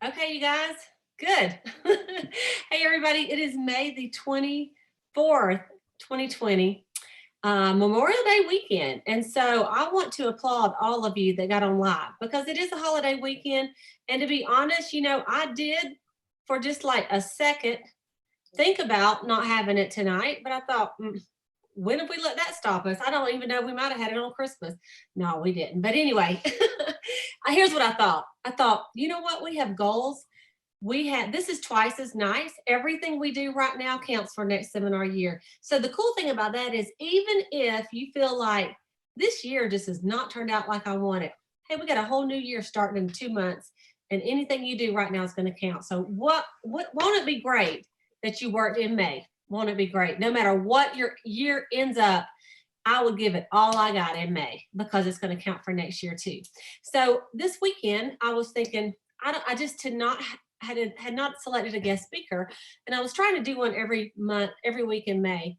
Okay, you guys, good. Hey, everybody, it is May the 24th, 2020, Memorial Day weekend. And so I want to applaud all of you that got on live because it is a holiday weekend. And to be honest, I did for just like a second think about not having it tonight, but I thought, when have we let that stop us? I don't even know. We might have had it on Christmas. No, we didn't. But anyway, here's what I thought. I thought, you know what? We have goals. This is twice as nice. Everything we do right now counts for next seminar year. So the cool thing about that is even if you feel like this year just has not turned out like I want it, hey, we got a whole new year starting in 2 months, and anything you do right now is going to count. So what won't it be great that you worked in May? Won't it be great? No matter what your year ends up, I would give it all I got in May because it's going to count for next year too. So this weekend, I was thinking, I just had not selected a guest speaker, and I was trying to do one every month, every week in May.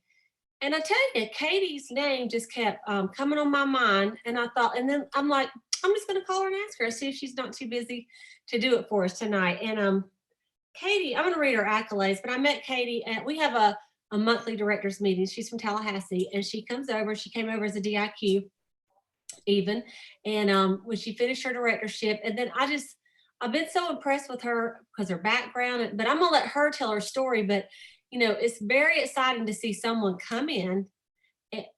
And I tell you, Katie's name just kept coming on my mind, and I thought, and then I'm like, I'm just going to call her and ask her, see if she's not too busy to do it for us tonight. And Katie, I'm going to read her accolades, but I met Katie at, we have a monthly directors meeting. She's from Tallahassee, and she came over as a DIQ even. And when she finished her directorship, and then I've been so impressed with her because her background, but I'm going to let her tell her story. But, it's very exciting to see someone come in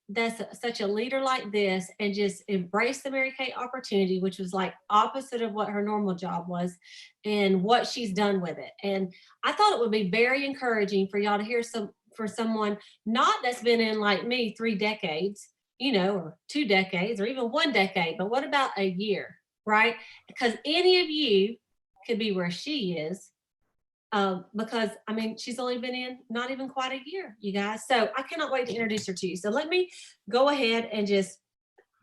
that's such a leader like this and just embrace the Mary Kay opportunity, which was like opposite of what her normal job was and what she's done with it. And I thought it would be very encouraging for y'all to hear for someone not that's been in like me 3 decades, or 2 decades or even 1 decade, but what about a year, right? Because any of you could be where she is. Because she's only been in not even quite a year, you guys. So I cannot wait to introduce her to you. So let me go ahead and just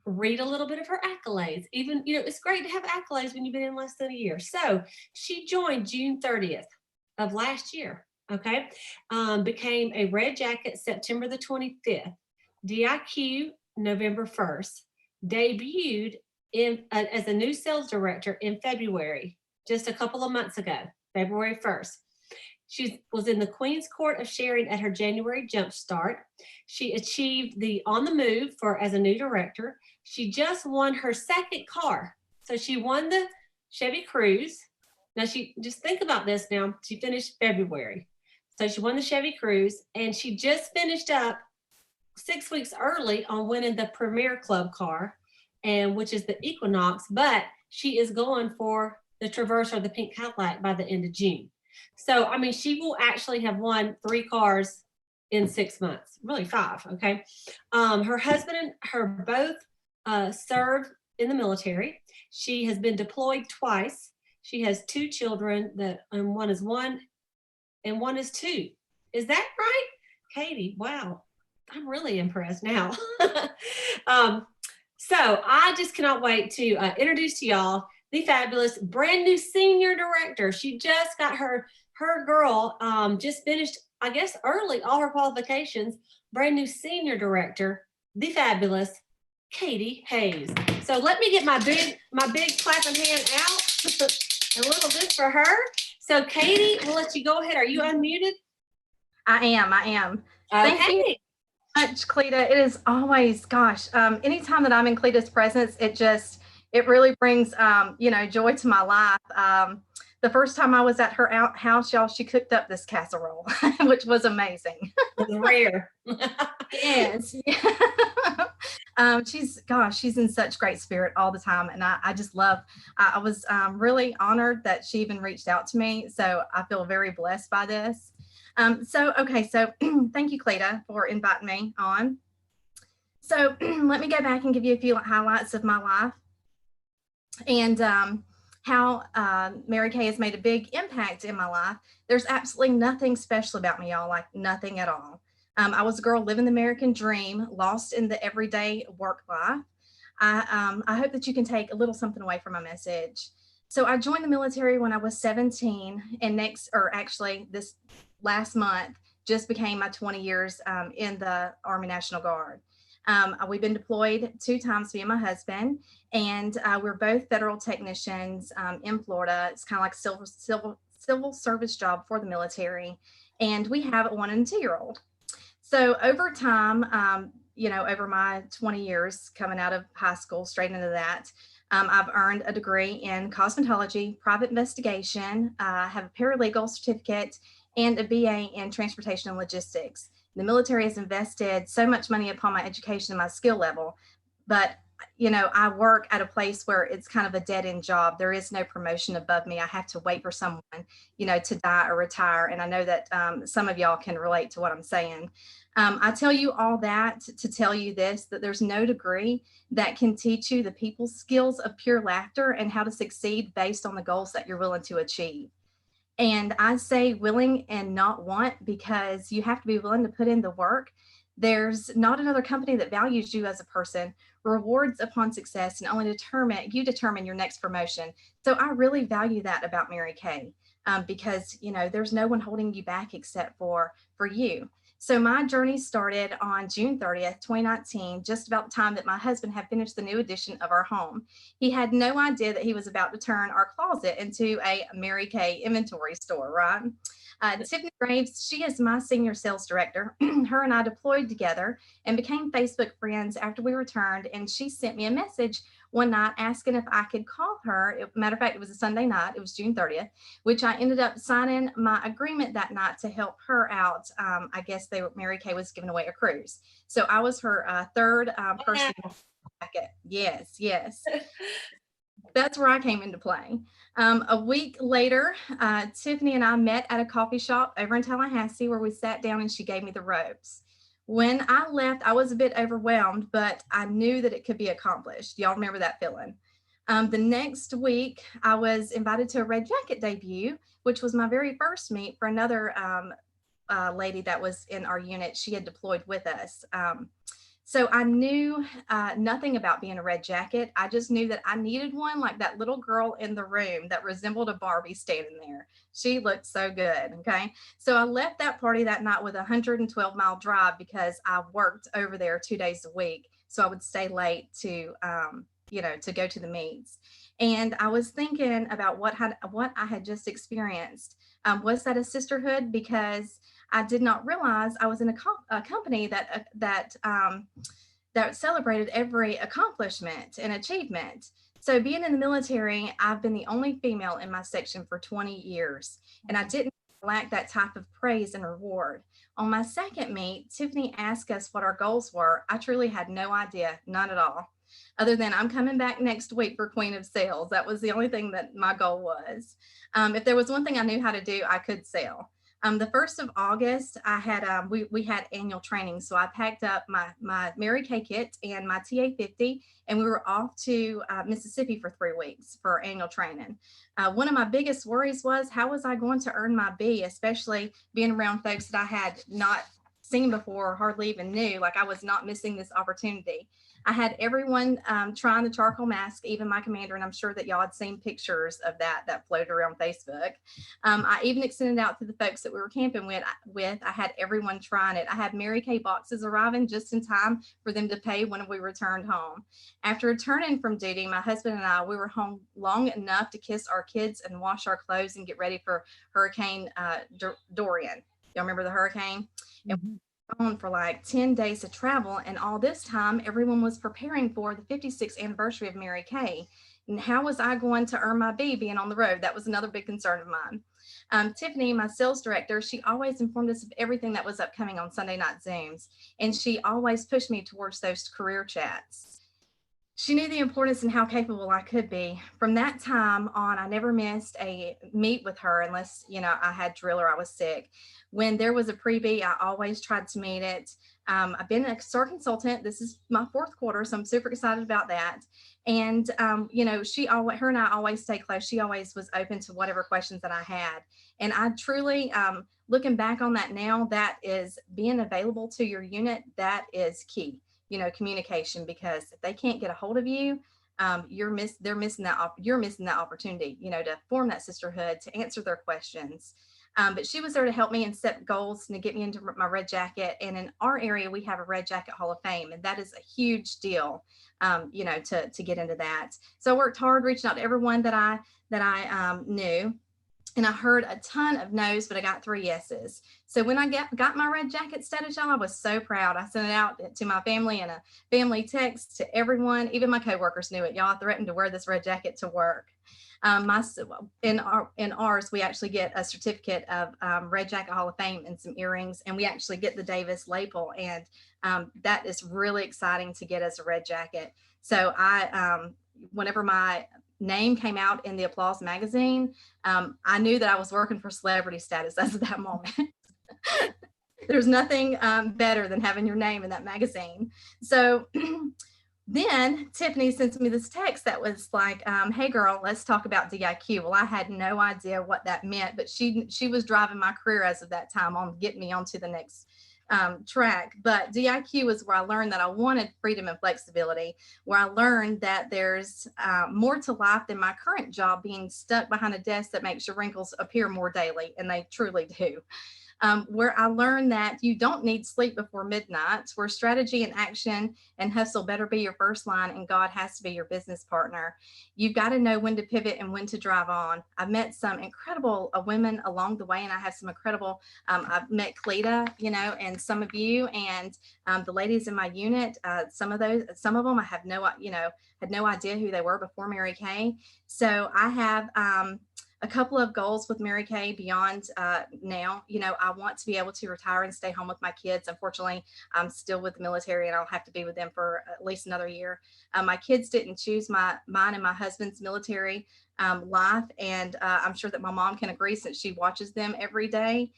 read a little bit of her accolades. Even, it's great to have accolades when you've been in less than a year. So she joined June 30th of last year. Okay. Became a red jacket September the 25th, DIQ November 1st, debuted as a new sales director in February, just a couple of months ago. February 1st. She was in the Queen's Court of Sharing at her January Jumpstart. She achieved the On the Move as a new director. She just won her second car. So she won the Chevy Cruze. Now she just think about this now. She finished February. So she won the Chevy Cruze, and she just finished up 6 weeks early on winning the Premier Club car, and which is the Equinox, but she is going for the Traverse or the pink Cadillac by the end of June. So, she will actually have won 3 cars in 6 months, really 5, okay? Her husband and her both served in the military. She has been deployed twice. She has 2 children, and one is 1 and 1 is 2. Is that right? Katie, wow, I'm really impressed now. So I just cannot wait to introduce to y'all the fabulous brand new senior director. She just got her girl just finished, I guess, early all her qualifications. Brand new senior director, the fabulous Katie Hayes. So let me get my big clapping hand out. A little bit for her. So Katie, we'll let you go ahead. Are you unmuted? I am. Okay. Thank you much, Cleta. It is always, anytime that I'm in Cleta's presence, it really brings, joy to my life. The first time I was at her house, y'all, she cooked up this casserole, which was amazing. It was rare. Yes. She's in such great spirit all the time. And I just love, I was really honored that she even reached out to me. So I feel very blessed by this. So thank you, Cleta, for inviting me on. So let me go back and give you a few highlights of my life and how Mary Kay has made a big impact in my life. There's absolutely nothing special about me, y'all, like nothing at all. I was a girl living the American dream, lost in the everyday work life. I hope that you can take a little something away from my message. So I joined the military when I was 17, and this last month just became my 20 years in the Army National Guard. We've been deployed 2 times, me and my husband, and we're both federal technicians in Florida. It's kind of like civil service job for the military, and we have a 1 and 2-year-old. So over time, over my 20 years coming out of high school straight into that, I've earned a degree in cosmetology, private investigation, have a paralegal certificate, and a BA in transportation and logistics. The military has invested so much money upon my education and my skill level, but I work at a place where it's kind of a dead end job. There is no promotion above me. I have to wait for someone, to die or retire. And I know that some of y'all can relate to what I'm saying. I tell you all that to tell you this, that there's no degree that can teach you the people skills of pure laughter and how to succeed based on the goals that you're willing to achieve. And I say willing and not want, because you have to be willing to put in the work. There's not another company that values you as a person, rewards upon success, and only determine your next promotion. So I really value that about Mary Kay, because there's no one holding you back except for you. So my journey started on June 30th, 2019, just about the time that my husband had finished the new addition of our home. He had no idea that he was about to turn our closet into a Mary Kay inventory store, right? Tiffany Graves, she is my senior sales director. Her and I deployed together and became Facebook friends after we returned, and she sent me a message one night asking if I could call her. Matter of fact, it was a Sunday night. It was June 30th, which I ended up signing my agreement that night to help her out. I guess Mary Kay was giving away a cruise. So I was her third person. Yes. That's where I came into play. A week later, Tiffany and I met at a coffee shop over in Tallahassee, where we sat down and she gave me the ropes. When I left, I was a bit overwhelmed, but I knew that it could be accomplished. Y'all remember that feeling? The next week, I was invited to a Red Jacket debut, which was my very first meet for another lady that was in our unit. She had deployed with us. So I knew nothing about being a Red Jacket. I just knew that I needed one, like that little girl in the room that resembled a Barbie standing there. She looked so good. Okay. So I left that party that night with a 112-mile drive, because I worked over there 2 days a week. So I would stay late to go to the meets. And I was thinking about what I had just experienced. Was that a sisterhood? Because I did not realize I was in a company that celebrated every accomplishment and achievement. So being in the military, I've been the only female in my section for 20 years, and I didn't lack that type of praise and reward. On my second meet, Tiffany asked us what our goals were. I truly had no idea, none at all, other than I'm coming back next week for Queen of Sales. That was the only thing that my goal was. If there was one thing I knew how to do, I could sell. The 1st of August, I had we had annual training, so I packed up my Mary Kay kit and my TA-50, and we were off to Mississippi for 3 weeks for annual training. One of my biggest worries was, how was I going to earn my B, especially being around folks that I had not seen before, hardly even knew. Like, I was not missing this opportunity. I had everyone trying the charcoal mask, even my commander, and I'm sure that y'all had seen pictures of that floated around Facebook. I even extended out to the folks that we were camping with. I had everyone trying it. I had Mary Kay boxes arriving just in time for them to pay when we returned home. After returning from duty, my husband and I, we were home long enough to kiss our kids and wash our clothes and get ready for Hurricane Dorian. Y'all remember the hurricane? And on for like 10 days of travel, and all this time everyone was preparing for the 56th anniversary of Mary Kay. And how was I going to earn my B being on the road? That was another big concern of mine. Tiffany, my sales director, she always informed us of everything that was upcoming on Sunday night Zooms, and she always pushed me towards those career chats. She knew the importance and how capable I could be. From that time on, I never missed a meet with her unless, I had drill or I was sick. When there was a pre-B, I always tried to meet it. I've been a SAR consultant. This is my 4th quarter, so I'm super excited about that. And, her and I always stay close. She always was open to whatever questions that I had. And I truly, looking back on that now, that is being available to your unit. That is key. Communication, because if they can't get a hold of you, you're missing that opportunity, to form that sisterhood, to answer their questions. But she was there to help me and set goals and to get me into my red jacket. And in our area, we have a Red Jacket Hall of Fame, and that is a huge deal, to get into that. So I worked hard, reaching out to everyone that I knew. And I heard a ton of no's, but I got 3 yeses. So when I got my red jacket status, y'all, I was so proud. I sent it out to my family and a family text to everyone. Even my coworkers knew it. Y'all, I threatened to wear this red jacket to work. In ours, we actually get a certificate of Red Jacket Hall of Fame and some earrings, and we actually get the Davis label, and that is really exciting to get as a red jacket. So whenever my name came out in the Applause magazine, I knew that I was working for celebrity status as of that moment. There's nothing better than having your name in that magazine. So then Tiffany sent me this text that was like, hey girl, let's talk about DIQ. Well, I had no idea what that meant, but she was driving my career as of that time on getting me onto the next track. But DIQ is where I learned that I wanted freedom and flexibility, where I learned that there's more to life than my current job, being stuck behind a desk that makes your wrinkles appear more daily, and they truly do. Where I learned that you don't need sleep before midnight, where strategy and action and hustle better be your first line, and God has to be your business partner. You've got to know when to pivot and when to drive on. I've met some incredible women along the way, and I have some incredible, I've met Cleta, and some of you, and the ladies in my unit, some of them I have had no idea who they were before Mary Kay. So I have, a couple of goals with Mary Kay beyond now. I want to be able to retire and stay home with my kids. Unfortunately, I'm still with the military, and I'll have to be with them for at least another year. My kids didn't choose mine and my husband's military life, and I'm sure that my mom can agree since she watches them every day.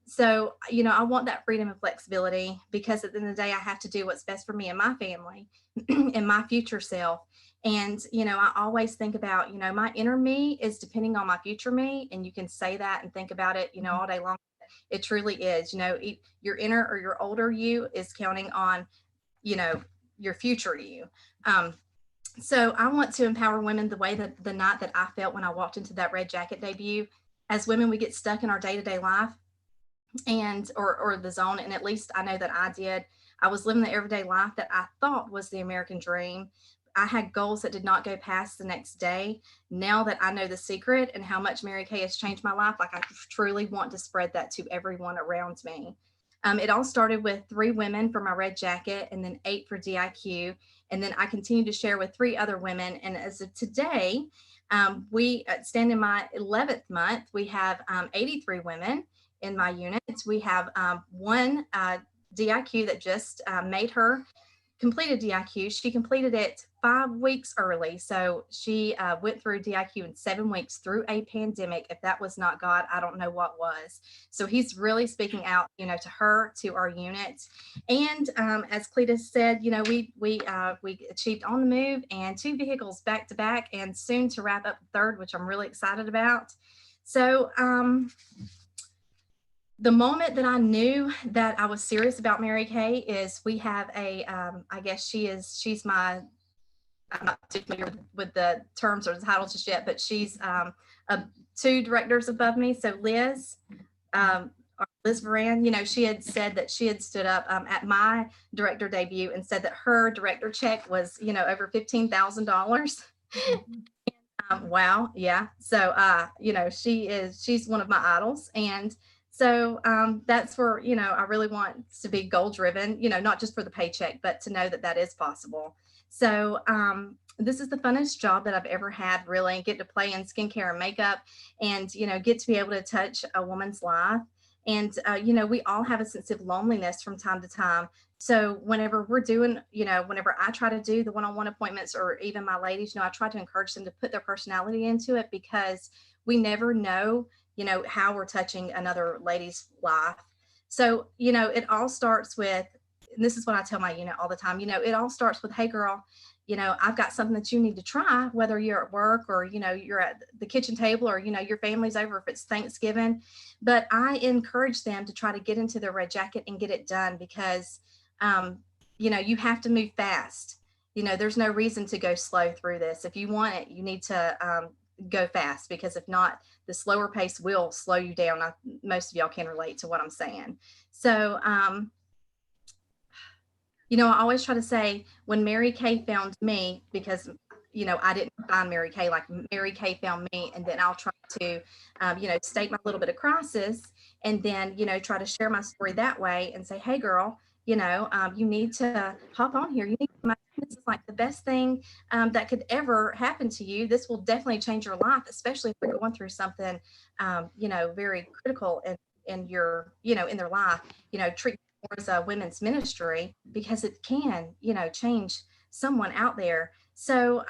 So, I want that freedom and flexibility, because at the end of the day, I have to do what's best for me and my family and my future self. And, I always think about, my inner me is depending on my future me. And you can say that and think about it, all day long. It truly is, your inner or your older you is counting on, your future you. So I want to empower women the way that the night that I felt when I walked into that red jacket debut. As women, we get stuck in our day-to-day life or the zone. And at least I know that I did. I was living the everyday life that I thought was the American dream. I had goals that did not go past the next day. Now that I know the secret and how much Mary Kay has changed my life, like I truly want to spread that to everyone around me. It all started with 3 women for my red jacket, and then 8 for DIQ. And then I continued to share with 3 other women. And as of today, we stand in my 11th month. We have 83 women in my unit. We have one DIQ that just completed DIQ. She completed it 5 weeks early. So she went through DIQ in 7 weeks through a pandemic. If that was not God, I don't know what was. So he's really speaking out, to her, to our unit. And as Cleta said, we achieved on the move and 2 vehicles back to back, and soon to wrap up the 3rd, which I'm really excited about. So the moment that I knew that I was serious about Mary Kay is we have I guess she's my, I'm not too familiar with the terms or the titles just yet, but she's 2 directors above me. So Liz Varan, she had said that she had stood up at my director debut and said that her director check was, over $15,000. Wow. Yeah. So, she's one of my idols. And so that's where, I really want to be goal driven, not just for the paycheck, but to know that that is possible. So this is the funnest job that I've ever had, really. Get to play in skincare and makeup, and, get to be able to touch a woman's life. And, we all have a sense of loneliness from time to time. So whenever we're doing, whenever I try to do the one-on-one appointments, or even my ladies, I try to encourage them to put their personality into it, because we never know, how we're touching another lady's life. So, it all starts with, and this is what I tell my unit all the time, it all starts with, hey girl, I've got something that you need to try, whether you're at work or, you're at the kitchen table, or, your family's over if it's Thanksgiving. But I encourage them to try to get into their red jacket and get it done, because, you have to move fast. There's no reason to go slow through this. If you want it, you need to go fast, because if not, the slower pace will slow you down. Most of y'all can relate to what I'm saying. So, I always try to say when Mary Kay found me, because, I didn't find Mary Kay, like Mary Kay found me, and then I'll try to, state my little bit of crisis, and then, try to share my story that way and say, hey, girl, you need to hop on here. This is like the best thing that could ever happen to you. This will definitely change your life, especially if you're going through something, very critical in your, in their life, treat as a women's ministry, because it can, change someone out there. So,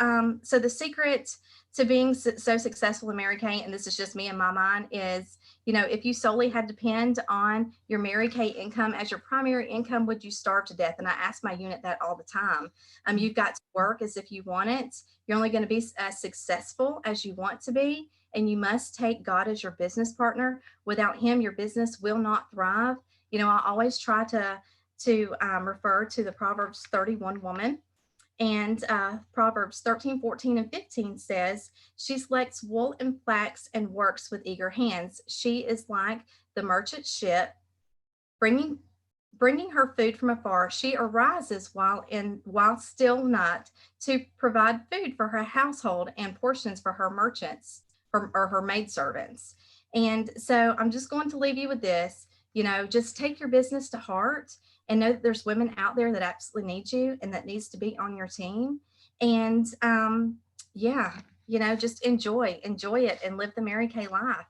so the secret to being so successful in Mary Kay, and this is just me in my mind, is, if you solely had to depend on your Mary Kay income as your primary income, would you starve to death? And I ask my unit that all the time. You've got to work as if you want it. You're only going to be as successful as you want to be. And you must take God as your business partner. Without him, your business will not thrive. I always try to refer to the Proverbs 31 woman. And Proverbs 13, 14, and 15 says, she selects wool and flax and works with eager hands. She is like the merchant ship, bringing her food from afar. She arises while still night to provide food for her household and portions for her merchants or her maidservants. And so I'm just going to leave you with this. Just take your business to heart and know that there's women out there that absolutely need you and that needs to be on your team. And just enjoy it and live the Mary Kay life.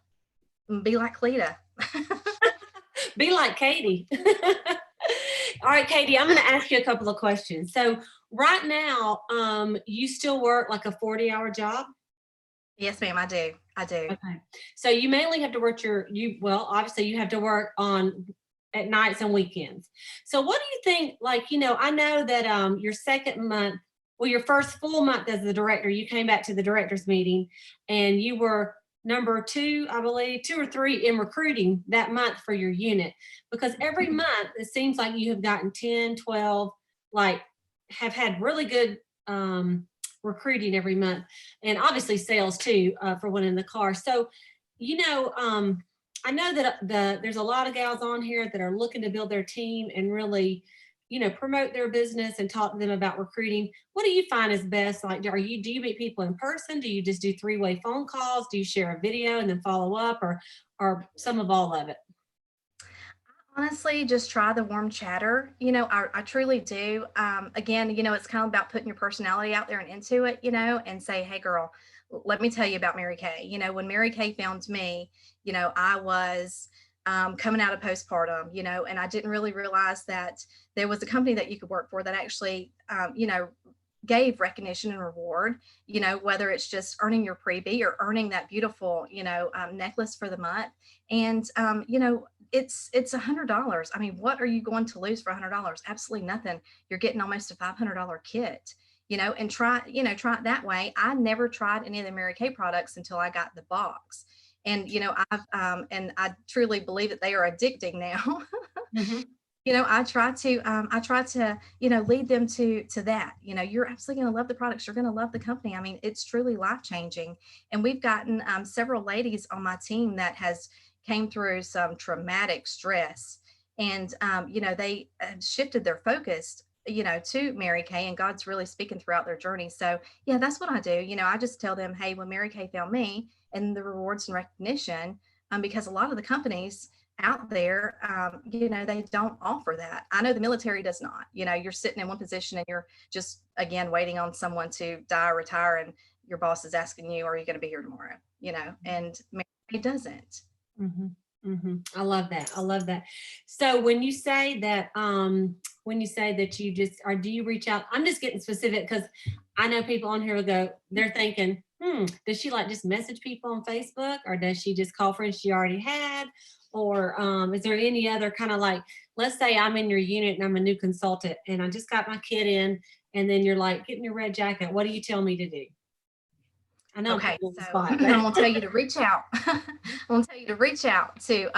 Be like Cleta. Be like Katie. All right, Katie, I'm going to ask you a couple of questions. So right now, you still work like a 40-hour job? Yes, ma'am, I do. Okay. So you mainly have to work obviously you have to work at nights and weekends. So what do you think, I know that your second month, your first full month as the director, you came back to the director's meeting and you were number 2, I believe, 2 or 3 in recruiting that month for your unit, because every month it seems like you have gotten 10, 12, have had really good recruiting every month, and obviously sales too, for one in the car. So, I know that there's a lot of gals on here that are looking to build their team and really, promote their business and talk to them about recruiting. What do you find is best? Do you meet people in person? Do you just do 3-way phone calls? Do you share a video and then follow up, or some of all of it? Honestly, just try the warm chatter. I truly do. Again, it's kind of about putting your personality out there and into it, and say, hey, girl, let me tell you about Mary Kay. When Mary Kay found me, I was coming out of postpartum, and I didn't really realize that there was a company that you could work for that actually, gave recognition and reward, whether it's just earning your freebie or earning that beautiful, necklace for the month. And, it's $100. I mean, what are you going to lose for $100? Absolutely nothing. You're getting almost a $500 kit, and try it that way. I never tried any of the Mary Kay products until I got the box. And, and I truly believe that they are addicting now. Mm-hmm. I try to, lead them to that. You're absolutely going to love the products. You're going to love the company. I mean, it's truly life-changing. And we've gotten several ladies on my team that has came through some traumatic stress, and, they shifted their focus, to Mary Kay, and God's really speaking throughout their journey. So yeah, that's what I do. I just tell them, hey, when Mary Kay found me, and the rewards and recognition, because a lot of the companies out there, they don't offer that. I know the military does not. You're sitting in one position and you're just, again, waiting on someone to die or retire, and your boss is asking you, are you going to be here tomorrow? And Mary Kay doesn't. Mm-hmm. Mm-hmm. I love that. So when you say that you just, or do you reach out? I'm just getting specific because I know people on here will go, they're thinking, does she just message people on Facebook, or does she just call friends she already had? Or is there any other kind of let's say I'm in your unit and I'm a new consultant and I just got my kid in, and then you're getting your red jacket. What do you tell me to do? I know. Okay, so I'm gonna tell you to reach out. I'm gonna tell you to reach out to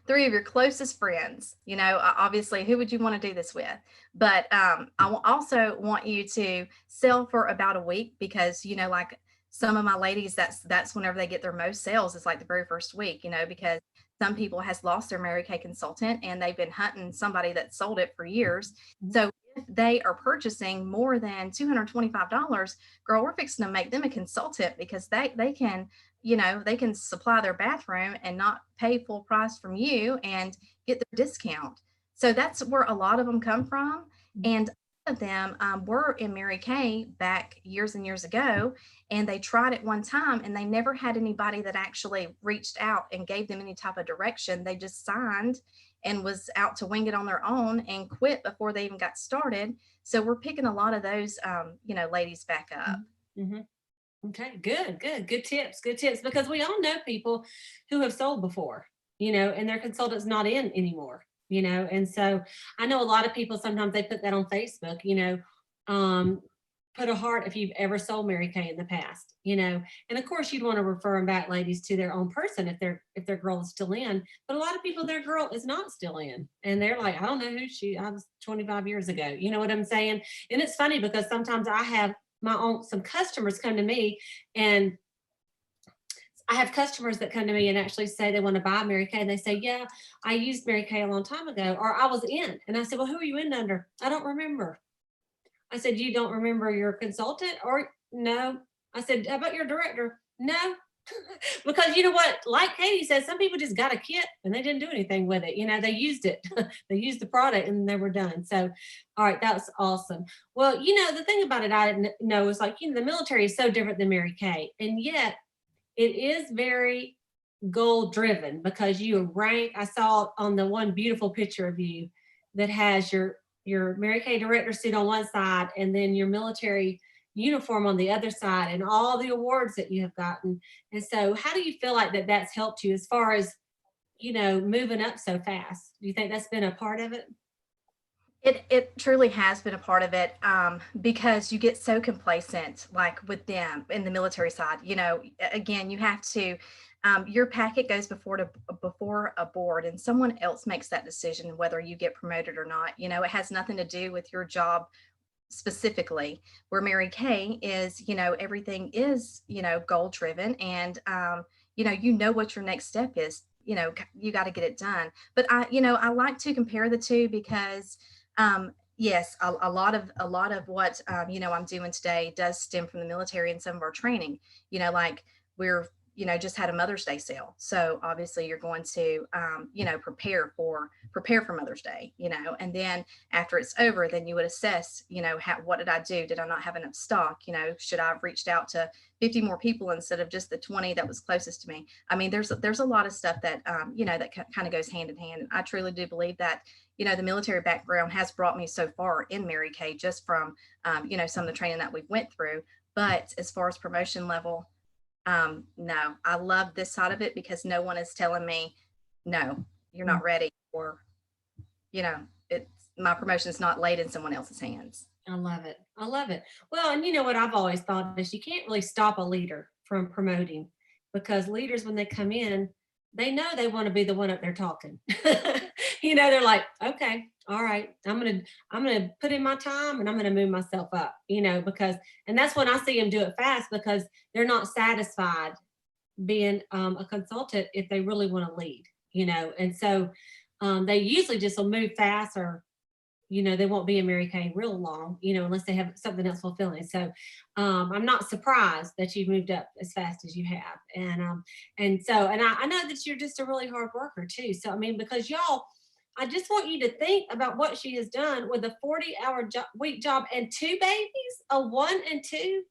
3 of your closest friends. Obviously, who would you want to do this with? But I will also want you to sell for about a week, because some of my ladies, that's whenever they get their most sales, is like the very first week, because some people has lost their Mary Kay consultant and they've been hunting somebody that sold it for years. So if they are purchasing more than $225, girl, we're fixing to make them a consultant, because they can, they can supply their bathroom and not pay full price from you and get their discount. So that's where a lot of them come from. And of them were in Mary Kay back years and years ago, and they tried it one time and they never had anybody that actually reached out and gave them any type of direction. They just signed and was out to wing it on their own and quit before they even got started. So we're picking a lot of those, ladies back up. Mm-hmm. Okay, good tips, because we all know people who have sold before, and their consultant's not in anymore. And so I know a lot of people, sometimes they put that on Facebook, put a heart if you've ever sold Mary Kay in the past, and of course you'd want to refer them back, ladies, to their own person if their girl is still in. But a lot of people, their girl is not still in, and they're like, I don't know who I was 25 years ago. You know what I'm saying? And it's funny because sometimes I have some customers come to me, and I have customers that come to me and actually say they want to buy Mary Kay. And they say, yeah, I used Mary Kay a long time ago, or I was in. And I said, well, who are you in under? I don't remember. I said, you don't remember your consultant? Or no. I said, how about your director? No. Because you know what, like Katie said, some people just got a kit and they didn't do anything with it. They used it. They used the product and they were done. So, all right, that was awesome. Well, the thing about it, I didn't know, is like, the military is so different than Mary Kay. And yet it is very goal driven, because you rank. I saw on the one beautiful picture of you that has your Mary Kay director suit on one side and then your military uniform on the other side, and all the awards that you have gotten. And so how do you feel like that's helped you as far as, moving up so fast? Do you think that's been a part of it? It truly has been a part of it, because you get so complacent, like with them in the military side. Again, you have to, your packet goes before a board, and someone else makes that decision whether you get promoted or not. It has nothing to do with your job specifically. Where Mary Kay is, everything is, goal driven, and what your next step is. You got to get it done. But I like to compare the two, because yes, a lot of what I'm doing today does stem from the military and some of our training. Like we're just had a Mother's Day sale, so obviously you're going to prepare for Mother's Day, and then after it's over, then you would assess, what did I do? Did I not have enough stock? Should I have reached out to 50 more people instead of just the 20 that was closest to me? I mean, there's a lot of stuff that that kind of goes hand in hand. And I truly do believe that the military background has brought me so far in Mary Kay, just from some of the training that we went through. But as far as promotion level, no, I love this side of it, because no one is telling me, no, you're not ready, or it's my promotion's not laid in someone else's hands. I love it. Well, and you know what I've always thought is, you can't really stop a leader from promoting, because leaders, when they come in, they know they want to be the one up there talking. They're like, okay, all right, I'm gonna put in my time and I'm gonna move myself up, because, and that's when I see them do it fast, because they're not satisfied being a consultant if they really want to lead, and so they usually just will move fast, or they won't be in Mary Kay real long, unless they have something else fulfilling. So I'm not surprised that you've moved up as fast as you have. And I know that you're just a really hard worker too. So, I mean, because y'all, I just want you to think about what she has done with a 40-hour week job and 2 babies, a 1 and 2.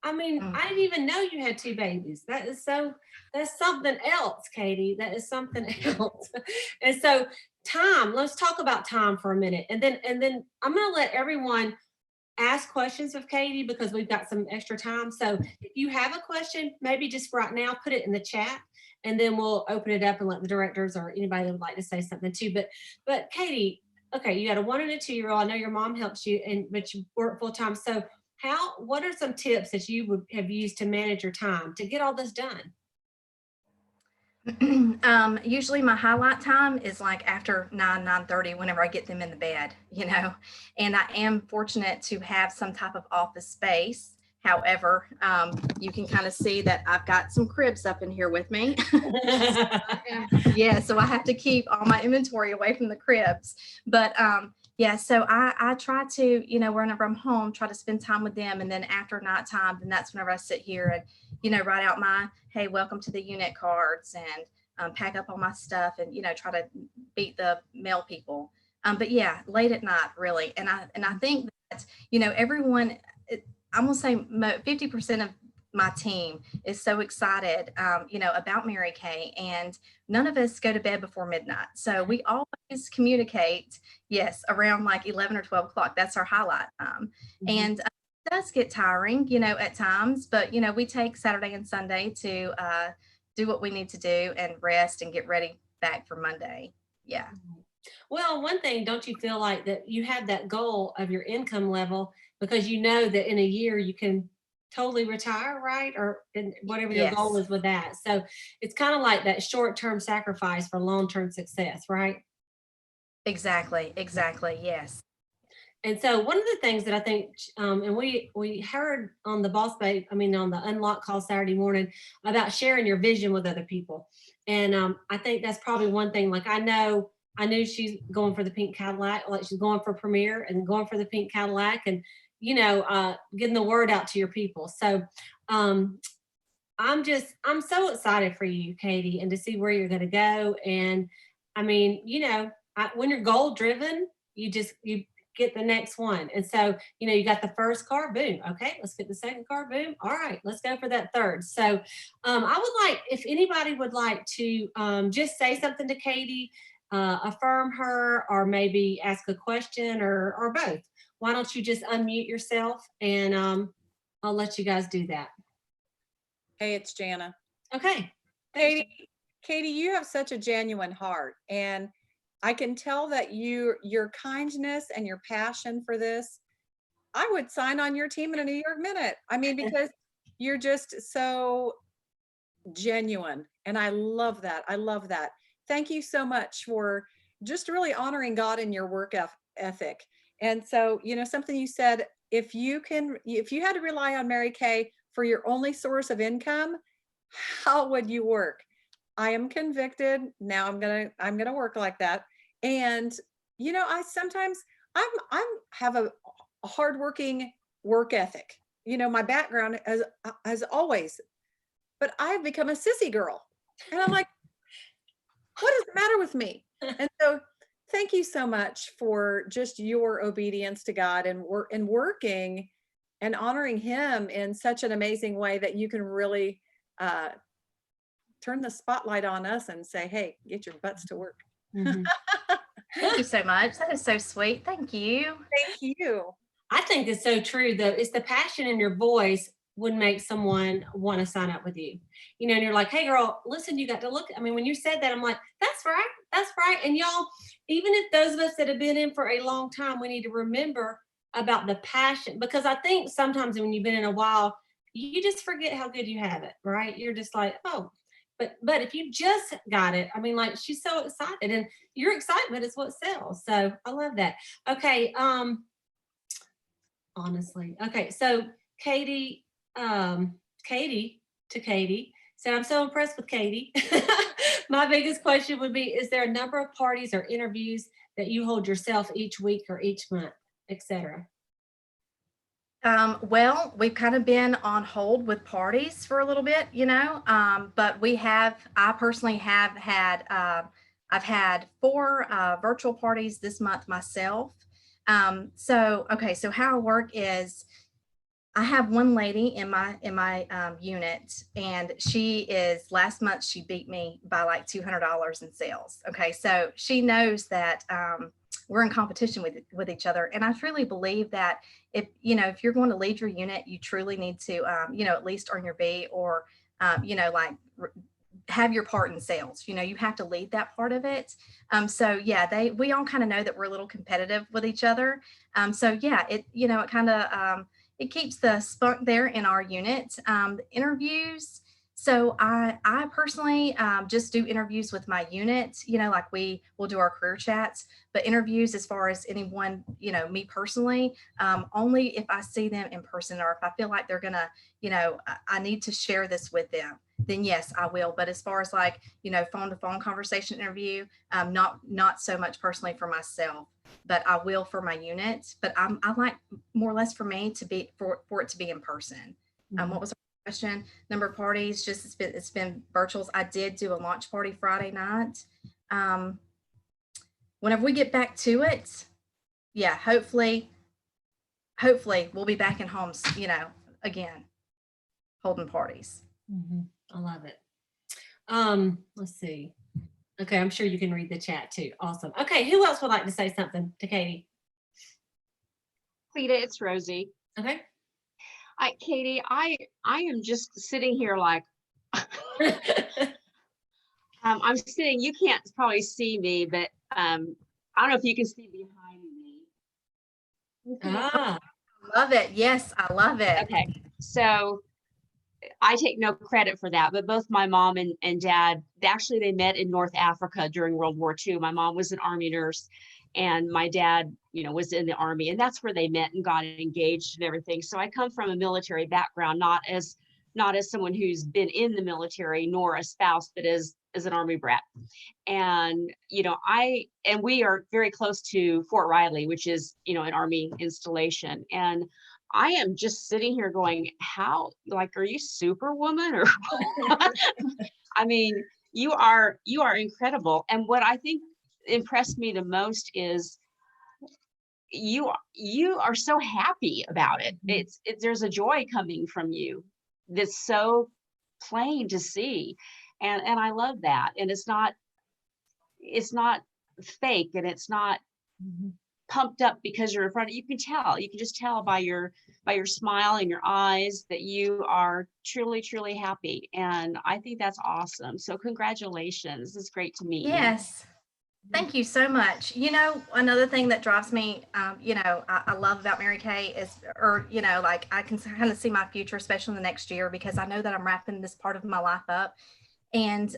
I mean, I didn't even know you had 2 babies. That's something else, Katie. That is something else. And so time, let's talk about time for a minute. And then I'm going to let everyone ask questions of Katie, because we've got some extra time. So if you have a question, maybe just right now, put it in the chat, and then we'll open it up and let the directors or anybody that would like to say something too. But Katie, okay, you got a 1 and a 2-year-old. I know your mom helps you, but you work full time. So what are some tips that you would have used to manage your time to get all this done? Usually my highlight time is like after 9:30, whenever I get them in the bed, and I am fortunate to have some type of office space, However, you can kind of see that I've got some cribs up in here with me. Yeah, so I have to keep all my inventory away from the cribs. But yeah, so I try to, whenever I'm home, try to spend time with them. And then after nighttime, then that's whenever I sit here and, write out my, hey, welcome to the unit cards, and pack up all my stuff, and, try to beat the mail people. But yeah, late at night, really. And I think that, everyone, I'm gonna say 50% of my team is so excited, about Mary Kay, and none of us go to bed before midnight. So we always communicate, yes, around like 11 or 12 o'clock. That's our highlight time. And it does get tiring, at times, but, we take Saturday and Sunday to do what we need to do and rest and get ready back for Monday. Yeah. Well, one thing, don't you feel like that you have that goal of your income level because you know that in a year you can totally retire, right? Or whatever your goal is with that. So it's kind of like that short-term sacrifice for long-term success, right? Exactly. Yes. And so one of the things that I think, and we heard on the Boss Babe, on the Unlock call Saturday morning about sharing your vision with other people. And I think that's probably one thing. Like I knew she's going for the pink Cadillac, like she's going for Premier and going for the pink Cadillac, and getting the word out to your people. So I'm so excited for you, Katie, and to see where you're going to go. And when you're goal driven, you get the next one. And so, you got the first car, boom. Okay, let's get the second car, boom. All right, let's go for that third. So I would like, if anybody would like to just say something to Katie, affirm her, or maybe ask a question, or both. Why don't you just unmute yourself, and I'll let you guys do that. Hey, it's Jana. Okay. Katie, you have such a genuine heart, and I can tell that your kindness and your passion for this, I would sign on your team in a New York minute. Because you're just so genuine, and I love that. Thank you so much for just really honoring God in your work ethic. And so, something you said, if you had to rely on Mary Kay for your only source of income, how would you work? I am convicted. Now I'm gonna work like that. And I sometimes have a hardworking work ethic. My background as always, but I've become a sissy girl, and I'm like, what does the matter with me? And so thank you so much for just your obedience to God, and working and honoring him in such an amazing way that you can really turn the spotlight on us and say, hey, get your butts to work. Thank you so much. That is so sweet. Thank you. Thank you. I think it's so true, though. It's the passion in your voice would make someone want to sign up with you. And you're like, hey, girl, listen, you got to look. When you said that, I'm like, that's right. And y'all, even if those of us that have been in for a long time, we need to remember about the passion, because I think sometimes when you've been in a while, you just forget how good you have it, right? You're just like, oh, but if you just got it, like she's so excited, and your excitement is what sells. So I love that. Okay. Honestly. Okay. So Katie said, I'm so impressed with Katie. My biggest question would be, is there a number of parties or interviews that you hold yourself each week or each month, etc.? Well, we've kind of been on hold with parties for a little bit, but I personally have had, I've had 4 virtual parties this month myself. So how I work is, I have one lady in my unit, and last month she beat me by like $200 in sales. Okay. So she knows that, we're in competition with each other. And I truly believe that if you're going to lead your unit, you truly need to, at least earn your B, or, have your part in sales. You have to lead that part of it. So yeah, we all kind of know that we're a little competitive with each other. So yeah, it kind of, it keeps the spunk there in our unit. The interviews, So I personally just do interviews with my unit, like we will do our career chats, but interviews as far as anyone, me personally, only if I see them in person or if I feel like they're gonna, I need to share this with them, then yes, I will. But as far as like, phone to phone conversation interview, not so much personally for myself, but I will for my unit. But I like more or less for me to be for it to be in person. What was question? Number of parties, just it's been virtuals. I did do a launch party Friday night. Whenever we get back to it, yeah, hopefully we'll be back in homes, again, holding parties. I love it. Let's see. Okay, I'm sure you can read the chat too. Awesome. Okay, who else would like to say something to Katie? Cleta, it's Rosie. Okay. Katie, I am just sitting here like I'm sitting. You can't probably see me, but I don't know if you can see behind me. Ah, Love it. Yes, I love it. Okay, so I take no credit for that, but both my mom and dad, they met in North Africa during World War II. My mom was an Army nurse and my dad, was in the Army, and that's where they met and got engaged and everything. So I come from a military background, not as someone who's been in the military, nor a spouse, but as an Army brat. And, we are very close to Fort Riley, which is, an Army installation. And I am just sitting here going, how, like, are you Superwoman or I mean, you are incredible. And what I think impressed me the most is you are so happy about it. There's a joy coming from you that's so plain to see. And I love that. And it's not fake, and it's not pumped up because you're in front of, you can just tell by your smile and your eyes that you are truly, truly happy. And I think that's awesome. So congratulations. It's great to meet you. Yes. Thank you so much. Another thing that drives me, I love about Mary Kay is, like I can kind of see my future, especially in the next year, because I know that I'm wrapping this part of my life up. And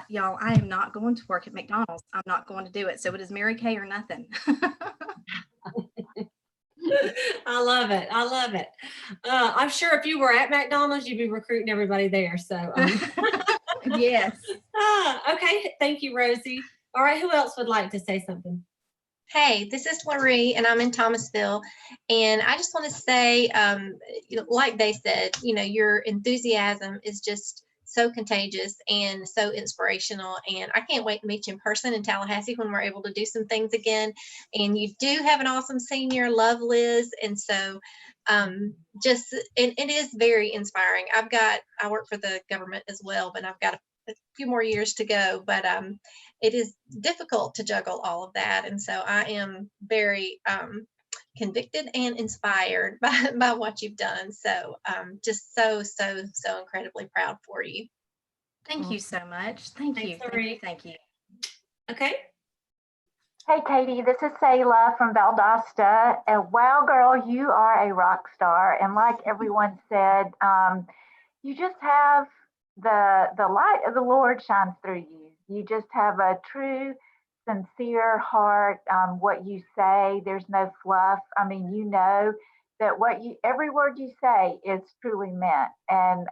y'all, I am not going to work at McDonald's. I'm not going to do it. So it is Mary Kay or nothing. I love it. I love it. I'm sure if you were at McDonald's, you'd be recruiting everybody there. So yes. Okay. Thank you, Rosie. All right. Who else would like to say something? Hey, this is Loree, and I'm in Thomasville. And I just want to say, like they said, your enthusiasm is just so contagious and so inspirational. And I can't wait to meet you in person in Tallahassee when we're able to do some things again. And you do have an awesome senior, love Liz. And so it is very inspiring. I work for the government as well, but I've got a few more years to go, but it is difficult to juggle all of that. And so I am very convicted and inspired by what you've done. So just so incredibly proud for you. Thank you so much. Thank you. Thank you. Okay. Hey, Katie, this is Selah from Valdosta. And wow, girl, you are a rock star. And like everyone said, you just have the light of the Lord shines through you. You just have a true, sincere heart. What you say, there's no fluff. I mean, that every word you say is truly meant. And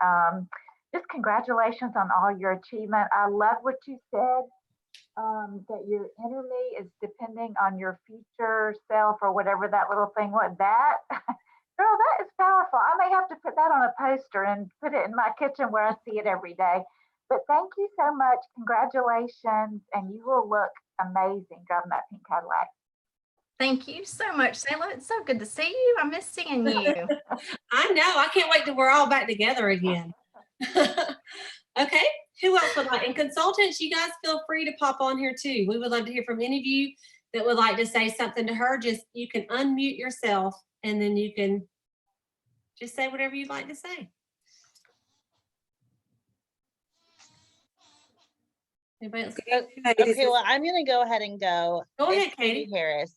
just congratulations on all your achievement. I love what you said, that your inner me is depending on your future self or whatever that little thing was. That girl, that is powerful. I may have to put that on a poster and put it in my kitchen where I see it every day. But thank you so much. Congratulations. And you will look amazing driving that pink Cadillac. Thank you so much, Selah. It's so good to see you. I miss seeing you. I know. I can't wait till we're all back together again. Okay. Who else would like? And consultants, you guys feel free to pop on here too. We would love to hear from any of you that would like to say something to her. Just, you can unmute yourself and then you can just say whatever you'd like to say. Anybody else? Okay, well, I'm going to go ahead and go. Go It's ahead, Katie. Harris.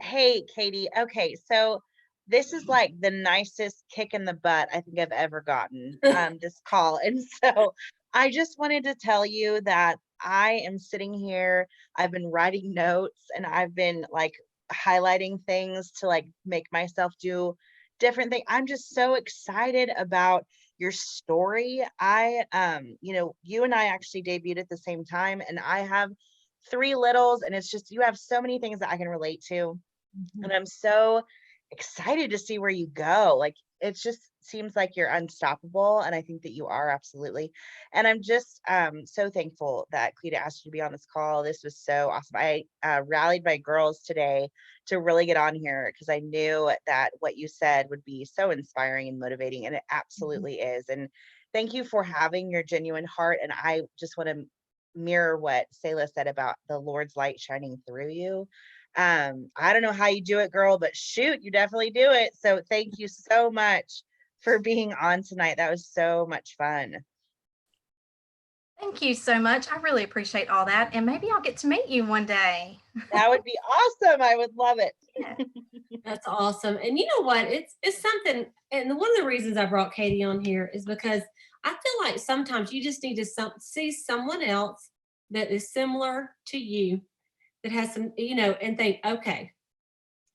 Hey, Katie. Okay, so this is like the nicest kick in the butt I think I've ever gotten, this call. And so I just wanted to tell you that I am sitting here, I've been writing notes and I've been like highlighting things to like make myself do different things. I'm just so excited about your story. You and I actually debuted at the same time, and I have 3 littles, and it's just, you have so many things that I can relate to. And I'm so excited to see where you go. Like, it just seems like you're unstoppable. And I think that you are, absolutely. And I'm just so thankful that Cleta asked you to be on this call. This was so awesome. I rallied my girls today to really get on here because I knew that what you said would be so inspiring and motivating. And it absolutely is. And thank you for having your genuine heart. And I just want to mirror what Selah said about the Lord's light shining through you. I don't know how you do it, girl, but shoot, you definitely do it. So thank you so much for being on tonight. That was so much fun. Thank you so much. I really appreciate all that. And maybe I'll get to meet you one day. That would be awesome. I would love it. Yeah. That's awesome. And you know what? It's something, and one of the reasons I brought Katie on here is because I feel like sometimes you just need to see someone else that is similar to you, that has some, and think, okay,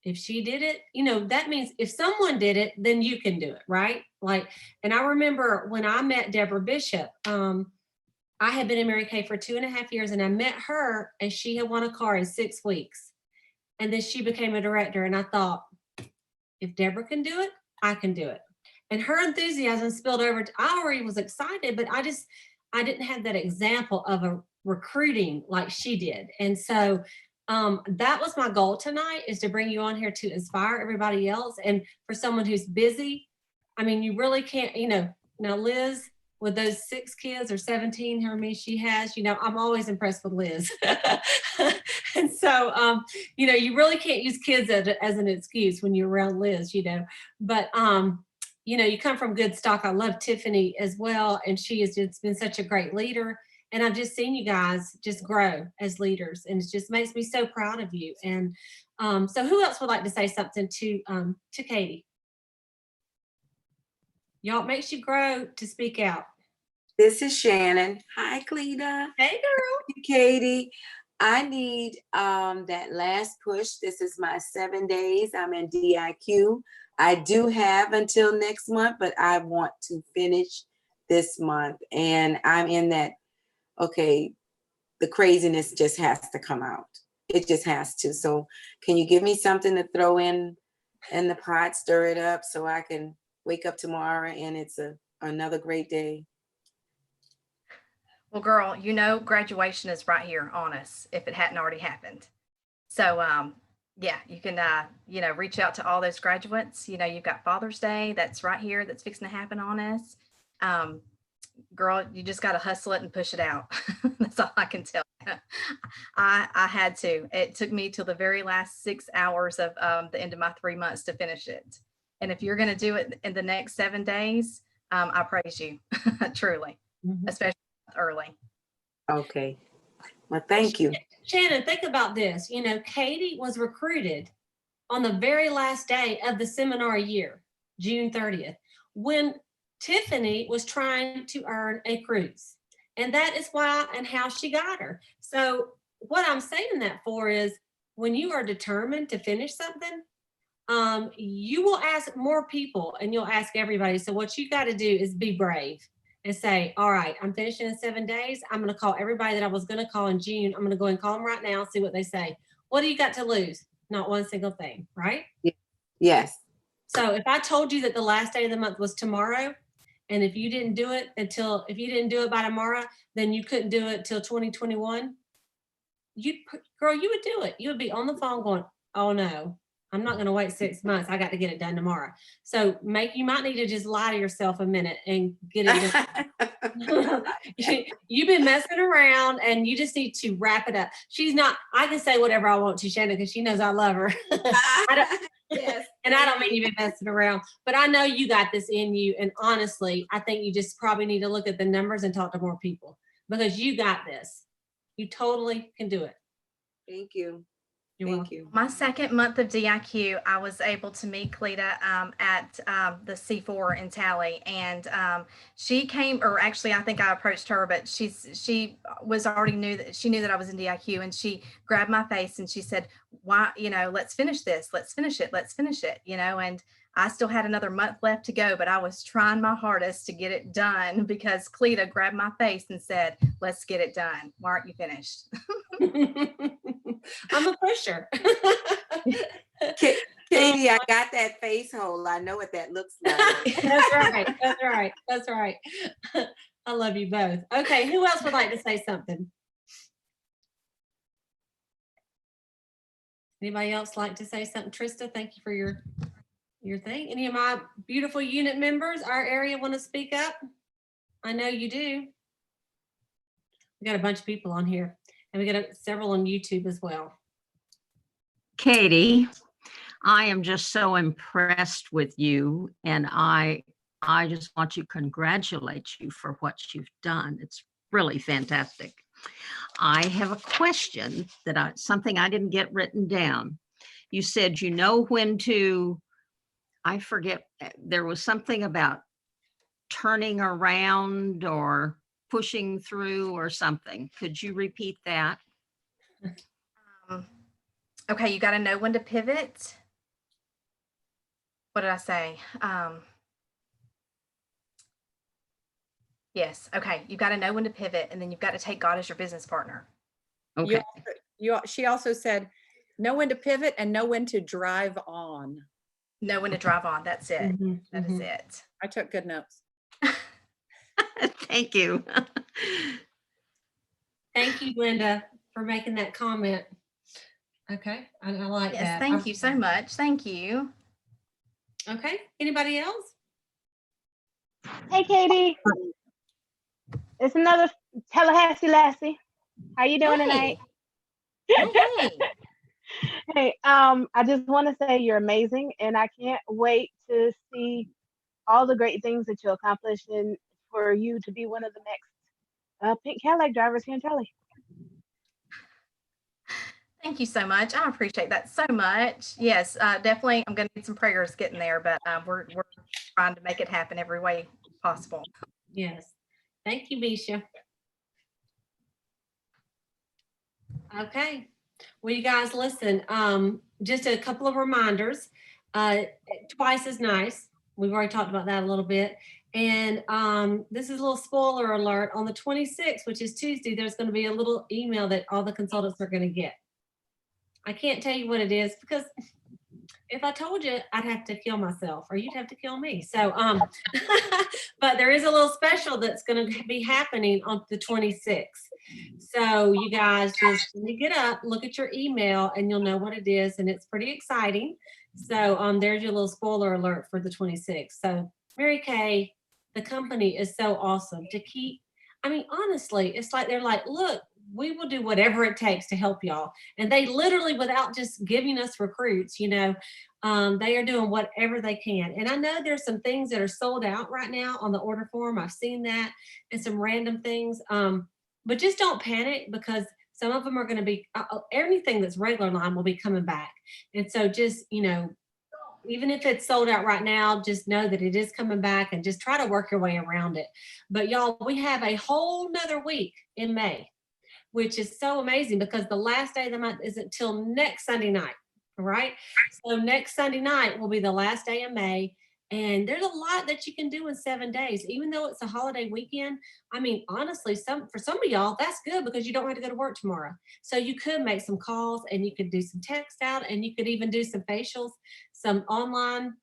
if she did it, that means if someone did it, then you can do it, right? Like, and I remember when I met Deborah Bishop, I had been in Mary Kay for 2.5 years, and I met her and she had won a car in 6 weeks. And then she became a director. And I thought, if Deborah can do it, I can do it. And her enthusiasm spilled over. I already was excited, but I didn't have that example of a recruiting like she did. And so that was my goal tonight, is to bring you on here to inspire everybody else. And for someone who's busy, I mean, you really can't, now Liz, with those 6 kids or 17, how many she has, I'm always impressed with Liz. And so, you really can't use kids as an excuse when you're around Liz, but, you come from good stock. I love Tiffany as well. And she has just been such a great leader. And I've just seen you guys just grow as leaders, and it just makes me so proud of you. And so who else would like to say something to Katie? Y'all, makes you grow to speak out. This is Shannon. Hi, Cleta. Hey, girl. Katie. I need that last push. This is my 7 days. I'm in DIQ. I do have until next month, but I want to finish this month. And I'm in that, okay, the craziness just has to come out. It just has to. So can you give me something to throw in the pot, stir it up so I can wake up tomorrow and it's another great day? Well, girl, graduation is right here on us if it hadn't already happened. So, yeah, you can, reach out to all those graduates. You've got Father's Day that's right here that's fixing to happen on us. Girl, you just got to hustle it and push it out. That's all I can tell you. I had to. It took me till the very last 6 hours of the end of my 3 months to finish it. And if you're going to do it in the next 7 days, I praise you, truly, especially early. Okay. Well, thank you. Shannon, think about this. Katie was recruited on the very last day of the seminar year, June 30th, when Tiffany was trying to earn a cruise. And that is why and how she got her. So what I'm saying that for is, when you are determined to finish something, you will ask more people and you'll ask everybody. So what you got to do is be brave and say, all right, I'm finishing in 7 days. I'm going to call everybody that I was going to call in June. I'm going to go and call them right now and see what they say. What do you got to lose? Not one single thing, right? Yes. So if I told you that the last day of the month was tomorrow, and if you didn't do it by tomorrow, then you couldn't do it till 2021, you would do it. You would be on the phone going, oh no, I'm not going to wait 6 months. I got to get it done tomorrow. So you might need to just lie to yourself a minute and get it done. You've been messing around and you just need to wrap it up. I can say whatever I want to Shannon because she knows I love her. Yes. And I don't mean you've been messing around, but I know you got this in you. And honestly, I think you just probably need to look at the numbers and talk to more people, because you got this. You totally can do it. Thank you. You're Thank welcome. you. My second month of DIQ, I was able to meet Cleta at the C4 in Tally, and she came, or actually, I think I approached her, but she was already knew that I was in DIQ, and she grabbed my face and she said, "Why, let's finish this, let's finish it, and I still had another month left to go, but I was trying my hardest to get it done because Cleta grabbed my face and said, "Let's get it done. Why aren't you finished?" I'm a pusher. Katie, I got that face hole. I know what that looks like. That's right. That's right. That's right. I love you both. Okay, who else would like to say something? Anybody else like to say something? Trista, thank you for your thing. Any of my beautiful unit members, our area, want to speak up? I know you do. We got a bunch of people on here, and we got several on YouTube as well. Katie, I am just so impressed with you, and I just want to congratulate you for what you've done. It's really fantastic. I have a question something I didn't get written down. You said you know when to, I forget, there was something about turning around or pushing through or something. Could you repeat that? Okay, you got to know when to pivot. What did I say? Yes. Okay, you've got to know when to pivot, and then you've got to take God as your business partner. Okay. She also said, know when to pivot and know when to drive on. Know when to drive on. That's it. Mhm, That is mhm. it. I took good notes. Thank you. Thank you, Linda, for making that comment. Okay, I like Yes, that. thank you so much. Thank you. Okay, anybody else? Hey, Katie. It's another Tallahassee lassie. How you doing tonight? Hey. Hey, I just want to say you're amazing, and I can't wait to see all the great things that you'll accomplish, and for you to be one of the next pink Cadillac drivers here in Tally. Thank you so much. I appreciate that so much. Yes, definitely. I'm going to need some prayers getting there, but we're trying to make it happen every way possible. Yes. Thank you, Misha. Okay. Well, you guys listen, just a couple of reminders. Twice as nice. We've already talked about that a little bit. And this is a little spoiler alert. On the 26th, which is Tuesday, there's going to be a little email that all the consultants are going to get. I can't tell you what it is because if I told you, I'd have to kill myself or you'd have to kill me. So, but there is a little special that's going to be happening on the 26th. So you guys just when you get up, look at your email and you'll know what it is. And it's pretty exciting. So there's your little spoiler alert for the 26th. So Mary Kay, the company is so awesome to keep. I mean, honestly, it's like they're like, look, we will do whatever it takes to help y'all. And they literally, without just giving us recruits, they are doing whatever they can. And I know there's some things that are sold out right now on the order form. I've seen that and some random things. But just don't panic because some of them are going to be, everything that's regular line will be coming back. And so just, even if it's sold out right now, just know that it is coming back and just try to work your way around it. But y'all, we have a whole nother week in May, which is so amazing because the last day of the month isn't till next Sunday night, right? So next Sunday night will be the last day of May. And there's a lot that you can do in 7 days, even though it's a holiday weekend. I mean, honestly, for some of y'all, that's good because you don't have to go to work tomorrow. So you could make some calls and you could do some text out and you could even do some facials, some online,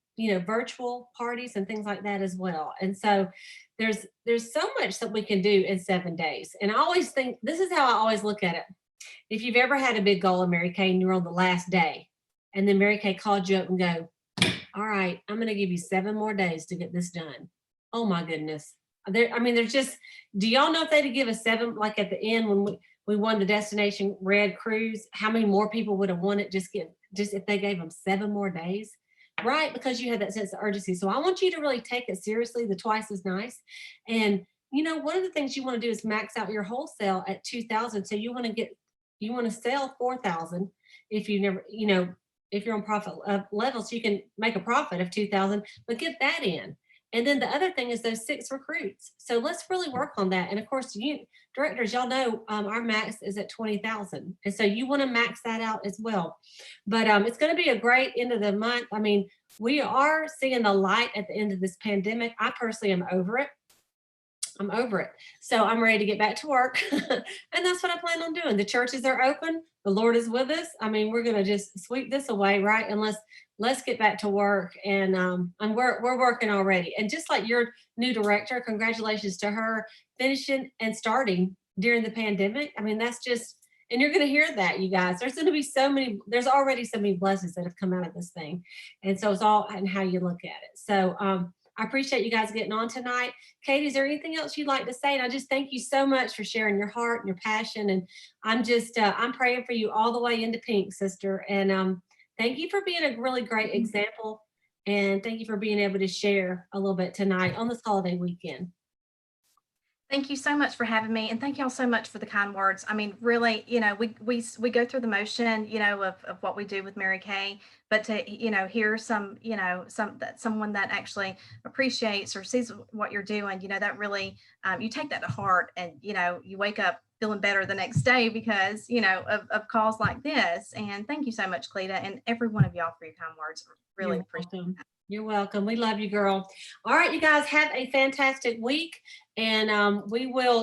virtual parties and things like that as well. And so there's so much that we can do in 7 days. And I always think, this is how I always look at it. If you've ever had a big goal in Mary Kay and you're on the last day and then Mary Kay called you up and go, all right, I'm going to give you 7 more days to get this done. Oh my goodness. There's just, do y'all know if they'd give us 7, like at the end when we won the Destination Red Cruise, how many more people would have won it just if they gave them 7 more days? Right, because you had that sense of urgency. So I want you to really take it seriously, the twice as nice. And one of the things you want to do is max out your wholesale at 2,000. So you want to get You want to sell 4,000 if you never, if you're on profit levels, you can make a profit of 2,000, but get that in. And then the other thing is those 6 recruits. So let's really work on that. And of course, you directors, y'all know our max is at 20,000. And so you want to max that out as well. But it's going to be a great end of the month. I mean, we are seeing the light at the end of this pandemic. I personally am over it. I'm over it. So I'm ready to get back to work. And that's what I plan on doing. The churches are open. The Lord is with us. I mean, we're going to just sweep this away, right? And let's get back to work. And we're working already. And just like your new director, congratulations to her finishing and starting during the pandemic. I mean, that's just, and you're going to hear that, you guys. There's going to be there's already so many blessings that have come out of this thing. And so it's all in how you look at it. So I appreciate you guys getting on tonight. Katie, is there anything else you'd like to say? And I just thank you so much for sharing your heart and your passion. And I'm just, I'm praying for you all the way into pink, sister. And thank you for being a really great example. And thank you for being able to share a little bit tonight on this holiday weekend. Thank you so much for having me, and thank y'all so much for the kind words. I mean, really, we go through the motion, of what we do with Mary Kay, but to, hear someone that actually appreciates or sees what you're doing, that really, you take that to heart, and, you wake up feeling better the next day because, of calls like this. And thank you so much, Cleta, and every one of y'all for your kind words. Really appreciate it. You're welcome. We love you, girl. All right, you guys, have a fantastic week. And we will